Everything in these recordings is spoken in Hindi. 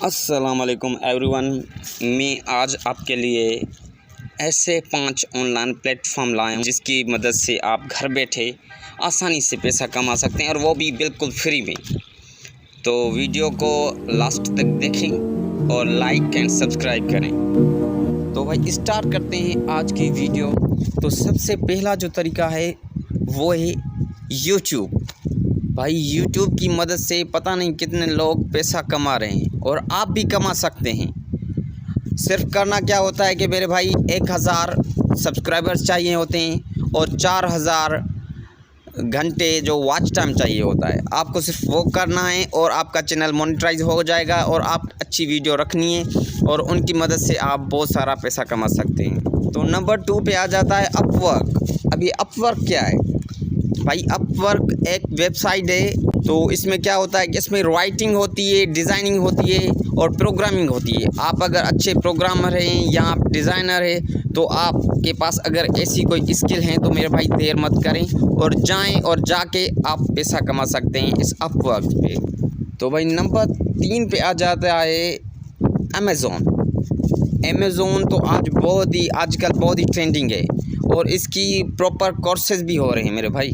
अस्सलाम वालेकुम एवरीवन। मैं आज आपके लिए ऐसे 5 ऑनलाइन प्लेटफॉर्म लाया हूँ जिसकी मदद से आप घर बैठे आसानी से पैसा कमा सकते हैं और वो भी बिल्कुल फ्री में। तो वीडियो को लास्ट तक देखें और लाइक एंड सब्सक्राइब करें। तो भाई स्टार्ट करते हैं आज की वीडियो। तो सबसे पहला जो तरीका है वो है यूट्यूब। भाई यूट्यूब की मदद से पता नहीं कितने लोग पैसा कमा रहे हैं और आप भी कमा सकते हैं। सिर्फ करना क्या होता है कि मेरे भाई 1000 सब्सक्राइबर्स चाहिए होते हैं और 4000 घंटे जो वॉच टाइम चाहिए होता है। आपको सिर्फ वो करना है और आपका चैनल मोनेटाइज हो जाएगा और आप अच्छी वीडियो रखनी है और उनकी मदद से आप बहुत सारा पैसा कमा सकते हैं। तो नंबर 2 पे आ जाता है अपवर्क। अभी अपवर्क क्या है भाई? अपवर्क एक वेबसाइट है। तो इसमें क्या होता है कि इसमें राइटिंग होती है, डिज़ाइनिंग होती है और प्रोग्रामिंग होती है। आप अगर अच्छे प्रोग्रामर हैं या आप डिज़ाइनर हैं तो आपके पास अगर ऐसी कोई स्किल है तो मेरे भाई देर मत करें और जाएं और जाके आप पैसा कमा सकते हैं इस अपवर्क पे। तो भाई नंबर 3 पे आ जाता है अमेज़ॉन। अमेज़ॉन तो आजकल बहुत ही ट्रेंडिंग है और इसकी प्रॉपर कोर्सेज भी हो रहे हैं मेरे भाई।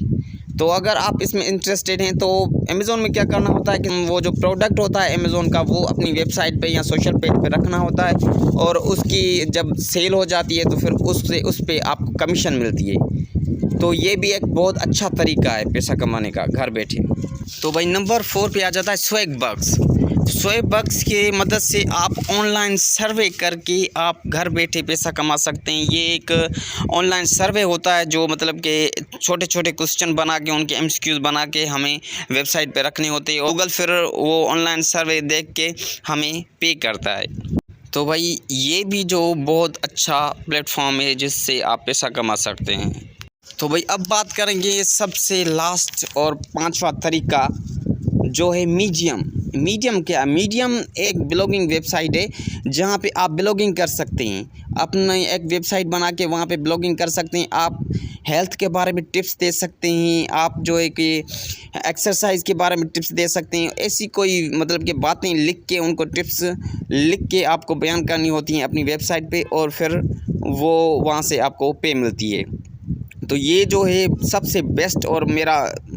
तो अगर आप इसमें इंटरेस्टेड हैं तो अमेज़ॉन में क्या करना होता है कि वो जो प्रोडक्ट होता है अमेज़ॉन का वो अपनी वेबसाइट पे या सोशल पेज पे रखना होता है और उसकी जब सेल हो जाती है तो फिर उस पे आपको कमीशन मिलती है। तो ये भी एक बहुत अच्छा तरीका है पैसा कमाने का घर बैठे। तो भाई नंबर 4 पे आ जाता है स्वैगबक्स। स्वैगबक्स की मदद से आप ऑनलाइन सर्वे करके आप घर बैठे पैसा कमा सकते हैं। ये एक ऑनलाइन सर्वे होता है जो मतलब कि छोटे छोटे क्वेश्चन बना के उनके एमसीक्यूज बना के हमें वेबसाइट पे रखने होते हैं। गूगल फिर वो ऑनलाइन सर्वे देख के हमें पे करता है। तो भाई ये भी जो बहुत अच्छा प्लेटफॉर्म है जिससे आप पैसा कमा सकते हैं। तो भाई अब बात करेंगे सबसे लास्ट और 5वां तरीका जो है मीडियम। मीडियम क्या? मीडियम एक ब्लॉगिंग वेबसाइट है जहाँ पे आप ब्लॉगिंग कर सकते हैं। अपना एक वेबसाइट बना के वहाँ पे ब्लॉगिंग कर सकते हैं। आप हेल्थ के बारे में टिप्स दे सकते हैं, आप जो है कि एक्सरसाइज के बारे में टिप्स दे सकते हैं। ऐसी कोई मतलब कि बातें लिख के उनको टिप्स लिख के आपको बयान करनी होती हैं अपनी वेबसाइट पे और फिर वो वहाँ से आपको पे मिलती है। तो ये जो है सबसे बेस्ट और मेरा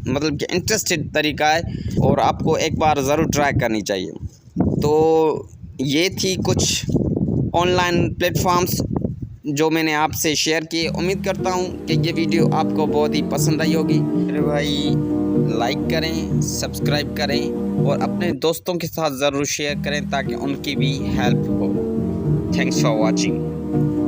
मतलब कि इंटरेस्टेड तरीका है और आपको एक बार ज़रूर ट्राई करनी चाहिए। तो ये थी कुछ ऑनलाइन प्लेटफॉर्म्स जो मैंने आपसे शेयर किए। उम्मीद करता हूँ कि ये वीडियो आपको बहुत ही पसंद आई होगी। मेरे भाई लाइक करें, सब्सक्राइब करें और अपने दोस्तों के साथ ज़रूर शेयर करें ताकि उनकी भी हेल्प हो। Thanks for watching.